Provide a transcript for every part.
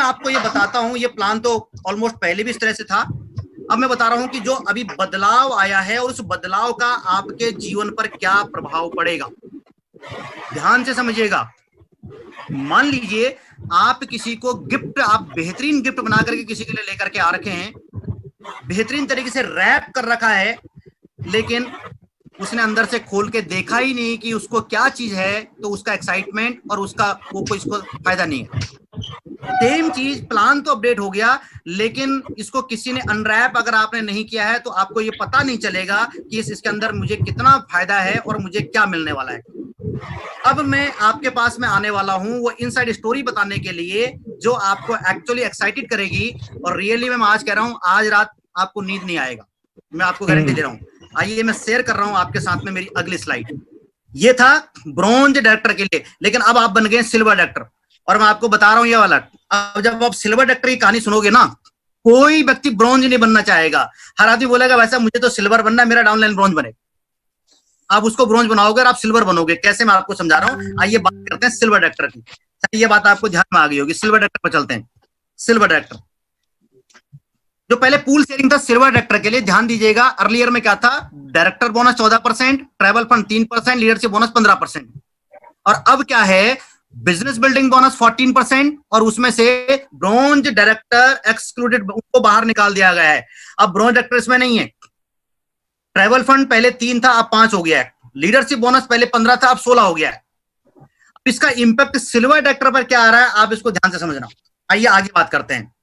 आपको ये बताता हूं, ये प्लान तो ऑलमोस्ट पहले भी इस तरह से था। अब मैं बता रहा हूं कि जो अभी बदलाव आया है और उस बदलाव का आपके जीवन पर क्या प्रभाव पड़ेगा। ध्यान से समझिएगा। मान लीजिए आप किसी को गिफ्ट, आप बेहतरीन गिफ्ट बना करके किसी के लिए लेकर के आ रखे हैं, बेहतरीन तरीके से रैप कर रखा है, लेकिन उसने अंदर से खोल के देखा ही नहीं कि उसको क्या चीज है, तो उसका एक्साइटमेंट और उसका वो कोई इसको फायदा नहीं है। सेम चीज, प्लान तो अपडेट हो गया, लेकिन इसको किसी ने अनरैप अगर आपने नहीं किया है तो आपको ये पता नहीं चलेगा कि इसके अंदर मुझे कितना फायदा है और मुझे क्या मिलने वाला है। अब मैं आपके पास में आने वाला हूं वो इनसाइड स्टोरी बताने के लिए जो आपको एक्चुअली एक्साइटेड करेगी, और रियली मैं आज कह रहा हूं आज रात आपको नींद नहीं आएगा, मैं आपको गारंटी दे रहा हूं। आइए मैं शेयर कर रहा हूं आपके साथ में मेरी अगली स्लाइड। ये था ब्रॉन्ज डायरेक्टर के लिए, लेकिन अब आप बन गए सिल्वर डायरेक्टर, और मैं आपको बता रहा हूं ये वाला। अब जब आप सिल्वर डायरेक्टर की कहानी सुनोगे ना, कोई व्यक्ति ब्रॉन्ज नहीं बनना चाहेगा। हर आदमी बोलेगा वैसा मुझे तो सिल्वर बनना है, मेरा डाउनलाइन ब्रॉन्ज बने। आप उसको ब्रॉन्ज बनाओगे और आप सिल्वर बनोगे, कैसे मैं आपको समझा रहा हूं। आइए बात करते हैं सिल्वर डायरेक्टर की। ये बात आपको ध्यान में आ गई होगी। सिल्वर डायरेक्टर पर चलते हैं। सिल्वर डायरेक्टर जो पहले पूल शेयरिंग था सिल्वर डायरेक्टर के लिए, ध्यान दीजिएगा। अर्लियर में क्या था, director bonus 14%, travel fund 3%, leadership bonus 15%, और अब क्या है, बिजनेस बिल्डिंग बोनस 14%, और उसमें से ब्रॉन्ज डायरेक्टर एक्सक्लूडेड, उनको बाहर निकाल दिया गया है। अब ब्रॉन्ज डायरेक्टर इसमें नहीं है। ट्रैवल फंड पहले 3 था, अब 5 हो गया है। लीडरशिप बोनस पहले 15 था, अब 16 हो गया है। अब इसका इंपैक्ट सिल्वर डायरेक्टर पर क्या आ रहा है, आप इसको ध्यान से समझना। आइए आगे बात करते हैं।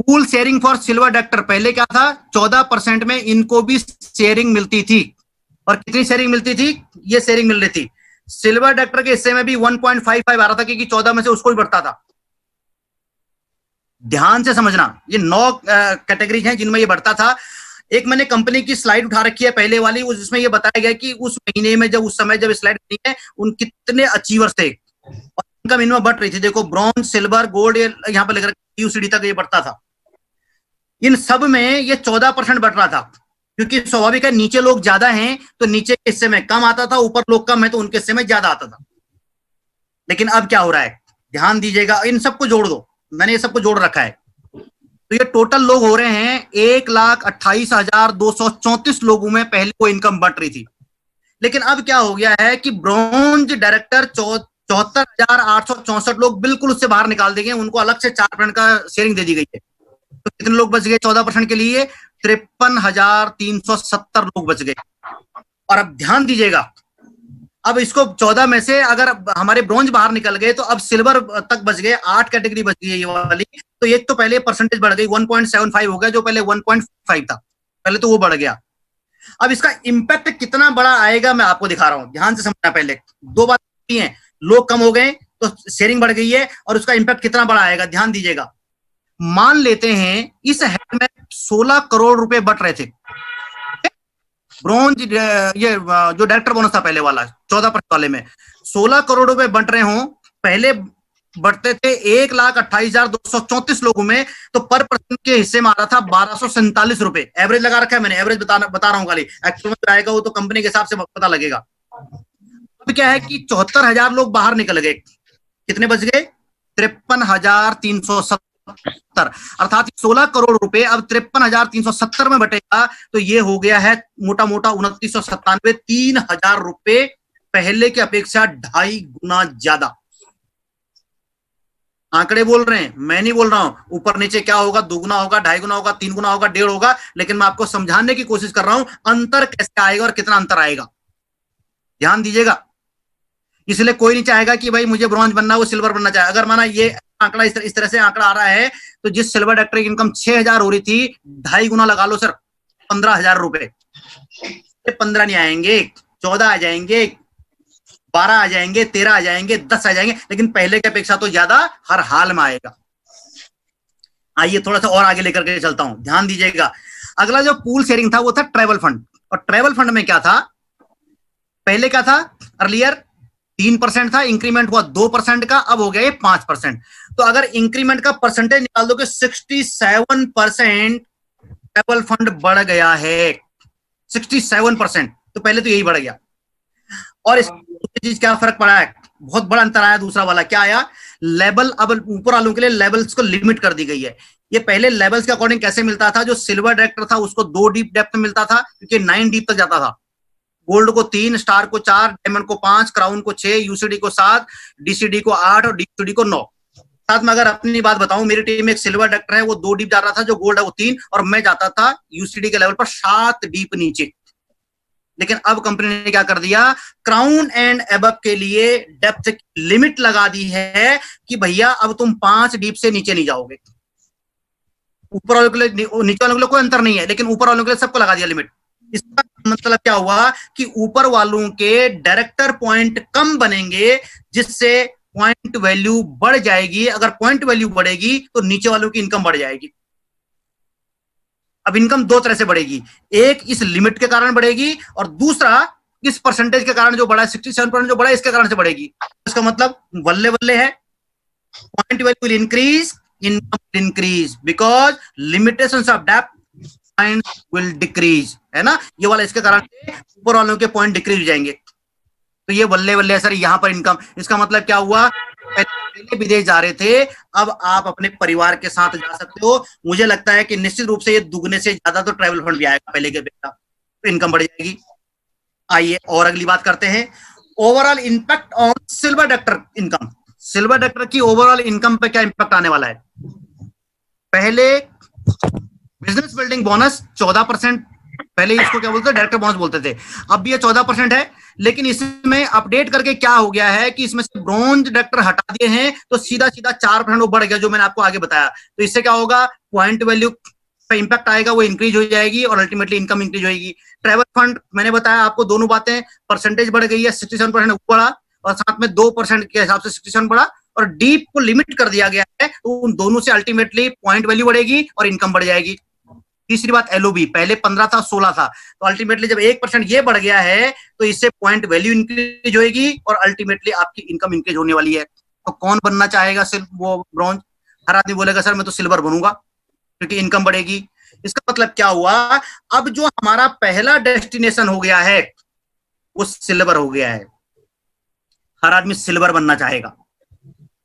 Pool sharing for silver director पहले क्या था, 14% में इनको भी शेयरिंग मिलती थी। और कितनी शेयरिंग मिलती थी, ये शेयरिंग मिल रही थी। सिल्वर डायरेक्टर के हिस्से में भी 1.55 आ रहा था, क्योंकि 14 में से उसको भी बढ़ता था। ध्यान से समझना, ये 9 कैटेगरीज हैं जिनमें ये बढ़ता था। एक मैंने कंपनी की स्लाइड उठा रखी है पहले वाली, जिसमें ये बताया गया कि उस महीने में जब उस समय जब स्लाइड बनी है उन कितने अचीवर्स थे और उनका मिनिमम बढ़ रही थी। देखो ब्रॉन्ज, सिल्वर, गोल्ड, यहाँ पर लेकर यूसीडी तक ये बढ़ता था। इन सब में ये 14% बढ़ रहा था, क्योंकि स्वाभाविक है नीचे लोग ज्यादा हैं तो नीचे के हिस्से में कम आता था, ऊपर लोग कम है तो उनके हिस्से में ज्यादा आता था। लेकिन अब क्या हो रहा है, ध्यान दीजिएगा, इन सबको जोड़ दो, मैंने ये सबको जोड़ रखा है। तो ये टोटल लोग हो रहे हैं 1,28,234 लोगों में पहले वो इनकम बढ़ रही थी। लेकिन अब क्या हो गया है कि ब्रॉन्ज डायरेक्टर 74,864 लोग बिल्कुल उससे बाहर निकाल दिए गए, उनको अलग से 4% का शेयरिंग दे दी गई है। तो कितने लोग बच गए 14% के लिए, 53,370 लोग बच गए। और अब ध्यान दीजिएगा, अब इसको 14 में से अगर हमारे ब्रॉन्ज बाहर निकल गए तो अब सिल्वर तक बच गए, 8 कैटेगरी बच गई है ये वाली। तो एक तो पहले परसेंटेज बढ़ गई, 1.75 हो गया, जो पहले 1.5 था, पहले तो वो बढ़ गया। अब इसका इंपैक्ट कितना बड़ा आएगा मैं आपको दिखा रहा हूं, ध्यान से समझना। पहले 2 बातें हैं, लोग कम हो गए तो शेयरिंग बढ़ गई है, और उसका इंपैक्ट कितना बड़ा आएगा ध्यान दीजिएगा। मान लेते हैं इस हेड में 16 करोड़ रुपए बट रहे थे, ब्रॉन्ज ये जो डायरेक्टर बोनस था पहले वाला 14% वाले में 16 करोड़ रुपए बंट रहे हों। पहले बढ़ते थे 1,28,234 लोगों में, तो पर पर्सन के हिस्से में आ रहा था 1,247 रुपए। एवरेज लगा रखा है मैंने, एवरेज बता रहा हूं खाली, एक्चुअल में आएगा वो तो कंपनी के हिसाब से पता लगेगा। अब क्या है कि 74,000 लोग बाहर निकल गए, कितने बच गए, 53,370, अर्थात 16 करोड़ रुपए अब 53,370 में बटेगा, तो ये हो गया है मोटा मोटा 2997, 3,000 रुपए पहले की अपेक्षा 2.5 गुना ज्यादा। आंकड़े बोल रहे हैं, मैं नहीं बोल रहा हूं। ऊपर नीचे क्या होगा, 2 गुना होगा, 2.5 गुना होगा, 3 गुना होगा, 1.5 होगा, लेकिन मैं आपको समझाने की कोशिश कर रहा हूं अंतर कैसे आएगा और कितना अंतर आएगा, ध्यान दीजिएगा। इसलिए कोई नहीं चाहेगा कि भाई मुझे ब्रॉन्ज बनना, वो सिल्वर बनना चाहे। अगर माना ये आंकड़ा इस तरह से आंकड़ा आ रहा है, तो जिस सिल्वर डायरेक्टर की इनकम 6,000 हो रही थी, 2.5 गुना लगा लो सर, 15,000 रुपए। 15 नहीं आएंगे, 14 आ जाएंगे, 12 आ जाएंगे, 13 आ जाएंगे, 10 आ जाएंगे, लेकिन पहले की अपेक्षा तो ज्यादा हर हाल में आएगा। आइए थोड़ा सा और आगे लेकर के चलता हूं, ध्यान दीजिएगा। अगला जो पूल शेयरिंग था वो था ट्रैवल फंड। और ट्रैवल फंड में क्या था, पहले क्या था, अर्लियर 3% था, इंक्रीमेंट हुआ 2% का, अब हो गया ये 5%। तो अगर इंक्रीमेंट का परसेंटेज निकाल दो कि 67% ट्रैवल फंड बढ़ गया है, 67%। तो पहले तो यही बढ़ गया। और इस चीज क्या फर्क पड़ा है, बहुत बड़ा अंतर आया। दूसरा वाला क्या आया, लेवल अब ऊपर वालों के लिए लेवल्स को लिमिट कर दी गई है। ये पहले लेवल्स के अकॉर्डिंग कैसे मिलता था, जो सिल्वर डायरेक्टर था उसको 2 डीप डेप्थ में मिलता था क्योंकि 9 डीप तक जाता था, गोल्ड को 3, स्टार को 4, डायमंड को 5, क्राउन को 6, यूसीडी को 7, डीसीडी को 8 और डीसीडी को 9। साथ में अगर अपनी बात बताऊं, मेरी टीम में एक सिल्वर डायरेक्टर है, वो 2 डीप जा रहा था, जो गोल्ड है वो 3, और मैं जाता था यूसीडी के लेवल पर 7 डीप नीचे। लेकिन अब कंपनी ने क्या कर दिया, क्राउन एंड एबव के लिए डेप्थ लिमिट लगा दी है कि भैया अब तुम 5 डीप से नीचे नहीं जाओगे। ऊपर वालों के लिए, नीचे वालों के लिए कोई अंतर नहीं है, लेकिन ऊपर वालों के लिए सबको लगा दिया लिमिट। इसका मतलब क्या हुआ कि ऊपर वालों के डायरेक्टर पॉइंट कम बनेंगे, जिससे पॉइंट वैल्यू बढ़ जाएगी। अगर पॉइंट वैल्यू बढ़ेगी तो नीचे वालों की इनकम बढ़ जाएगी। अब इनकम 2 तरह से बढ़ेगी, एक इस लिमिट के कारण बढ़ेगी और दूसरा इस परसेंटेज के कारण जो बढ़ा है 67% जो बढ़ा है इसके कारण से बढ़ेगी। इसका मतलब बल्ले बल्ले है, point value will increase, income will increase because limitations of depth point will decrease, है ना। ये वाला इसके कारण से ऊपर वालों के पॉइंट डिक्रीज हो जाएंगे। तो ये बल्ले बल्ले सर यहाँ पर इनकम, इसका मतलब क्या हुआ, पहले विदेश जा रहे थे, अब आप अपने परिवार के साथ जा सकते हो। मुझे लगता है कि निश्चित रूप से ये दुगने से ज्यादा तो ट्रैवल फंड भी आएगा पहले के बेटा, तो इनकम बढ़ जाएगी। आइए और अगली बात करते हैं, overall impact on silver director income. Silver director की ओवरऑल इनकम पे क्या इंपैक्ट आने वाला है। पहले बिजनेस बिल्डिंग बोनस 14%, पहले इसको क्या बोलते थे, डायरेक्टर बोनस बोलते थे, अब भी ये 14% है। लेकिन इसमें अपडेट करके क्या हो गया है कि इसमें से ब्रॉन्ज डायरेक्टर हटा दिए हैं, तो सीधा सीधा 4% वो बढ़ गया, जो मैंने आपको आगे बताया। तो इससे क्या होगा, पॉइंट वैल्यू पे इंपैक्ट आएगा, वो इंक्रीज हो जाएगी और अल्टीमेटली इनकम इंक्रीज होगी। ट्रैवल फंड मैंने बताया आपको, दोनों बातें, परसेंटेज बढ़ गई है, 67% बढ़ा और साथ में 2% के हिसाब से 67 बढ़ा, और डीप को लिमिट कर दिया गया है, तो उन दोनों से अल्टीमेटली पॉइंट वैल्यू बढ़ेगी और इनकम बढ़ जाएगी। तीसरी बात एलओबी, पहले 15 था 16 था, तो अल्टीमेटली जब 1% ये बढ़ गया है तो इससे पॉइंट वैल्यू इंक्रीज होगी और अल्टीमेटली आपकी इनकम इंक्रीज होने वाली है। तो कौन बनना चाहेगा सिर्फ वो ब्रॉन्ज, हर आदमी बोलेगा सर मैं तो सिल्वर बनूंगा क्योंकि इनकम बढ़ेगी। इसका मतलब क्या हुआ, अब जो हमारा पहला डेस्टिनेशन हो गया है वो सिल्वर हो गया है, हर आदमी सिल्वर बनना चाहेगा।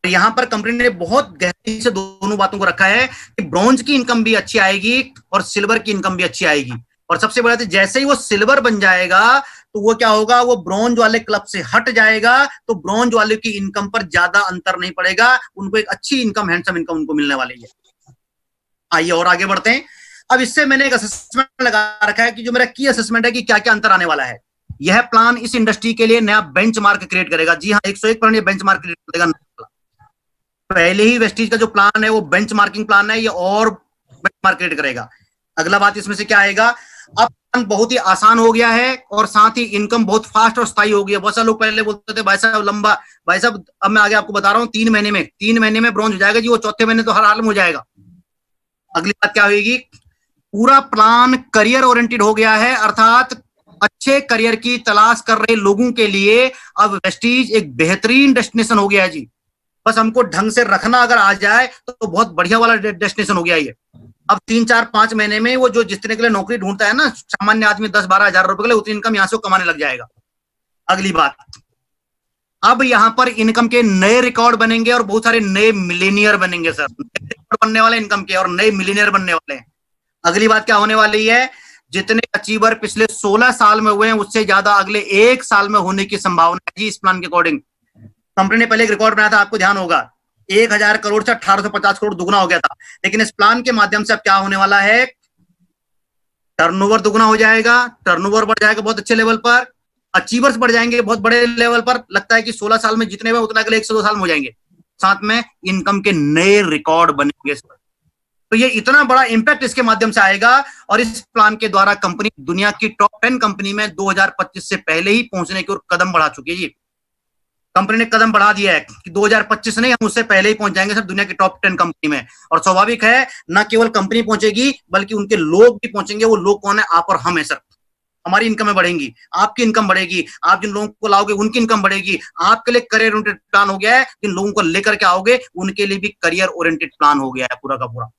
यहां पर कंपनी ने बहुत गहराई से दोनों बातों को रखा है कि ब्रॉन्ज की इनकम भी अच्छी आएगी और सिल्वर की इनकम भी अच्छी आएगी। और सबसे बड़ा तो जैसे ही वो सिल्वर बन जाएगा तो वो क्या होगा, वो ब्रॉन्ज वाले क्लब से हट जाएगा, तो ब्रॉन्ज वाले की इनकम पर ज्यादा अंतर नहीं पड़ेगा, उनको एक अच्छी इनकम, हैंडसम इनकम उनको मिलने वाली है। आइए और आगे बढ़ते हैं। अब इससे मैंने एक असेसमेंट लगा रखा है कि जो मेरा की असेसमेंट है कि क्या क्या अंतर आने वाला है। यह प्लान इस इंडस्ट्री के लिए नया बेंचमार्क क्रिएट करेगा। जी हाँ, 101% बेंचमार्क क्रिएट करेगा। पहले ही वेस्टीज का जो प्लान है वो बेंचमार्किंग प्लान है, ये और बेंचमार्क क्रिएट करेगा। अगला बात इसमें से क्या आएगा, अब प्लान बहुत ही आसान हो गया है और साथ ही इनकम बहुत फास्ट और स्थायी हो गई है। बहुत सारे लोग पहले बोलते थे भाई साहब लंबा, भाई साहब अब मैं आगे आपको बता रहा हूँ 3 महीने में ब्रॉन्ज हो जाएगा जी, वो चौथे महीने तो हर हाल में हो जाएगा। अगली बात क्या होगी, पूरा प्लान करियर ओरिएंटेड हो गया है, अर्थात अच्छे करियर की तलाश कर रहे लोगों के लिए अब वेस्टीज एक बेहतरीन डेस्टिनेशन हो गया है जी। बस हमको ढंग से रखना अगर आ जाए तो बहुत बढ़िया वाला डेस्टिनेशन हो गया ये। अब 3, 4, 5 महीने में वो जो जितने के लिए नौकरी ढूंढता है ना सामान्य आदमी 10-12 हजार रुपए के लिए, उतनी इनकम यहाँ से कमाने लग जाएगा। अगली बात, अब यहाँ पर इनकम के नए रिकॉर्ड बनेंगे और बहुत सारे नए मिलेनियर बनेंगे सर, बनने वाले इनकम के और नए मिलेनियर बनने वाले हैं। अगली बात क्या होने वाली है, जितने अचीवर पिछले 16 साल में हुए हैं उससे ज्यादा अगले 1 साल में होने की संभावना है जी। इस प्लान के अकॉर्डिंग कंपनी ने पहले एक रिकॉर्ड बनाया था, आपको ध्यान होगा, 1000 करोड़ से 1850 करोड़ दुगना हो गया था। लेकिन इस प्लान के माध्यम से अब क्या होने वाला है, टर्नओवर दुगना हो जाएगा, टर्नओवर बढ़ जाएगा बहुत अच्छे लेवल पर, अचीवर्स बढ़ जाएंगे बहुत बड़े लेवल पर। लगता है कि 16 साल में जितने हुए उतना अगले 1 से 2 साल में हो जाएंगे। साथ में इनकम के नए रिकॉर्ड बनेंगे। तो ये इतना बड़ा इंपैक्ट इसके माध्यम से आएगा और इस प्लान के द्वारा कंपनी दुनिया की टॉप 10 कंपनी में 2025 से पहले ही पहुंचने की ओर कदम बढ़ा चुकी है। ये कंपनी ने कदम बढ़ा दिया है कि 2025 नहीं, हम उससे पहले ही पहुंच जाएंगे सर दुनिया की टॉप 10 कंपनी में। और स्वाभाविक है, न केवल कंपनी पहुंचेगी बल्कि उनके लोग भी पहुंचेंगे। वो लोग कौन है, आप और हम है सर। हमारी इनकम बढ़ेंगी, आपकी इनकम बढ़ेगी, आप जिन लोगों को लाओगे उनकी इनकम बढ़ेगी। आपके लिए करियर ओरिएंटेड प्लान हो गया है, जिन लोगों को लेकर के आओगे उनके लिए भी करियर ओरिएंटेड प्लान हो गया है पूरा का पूरा।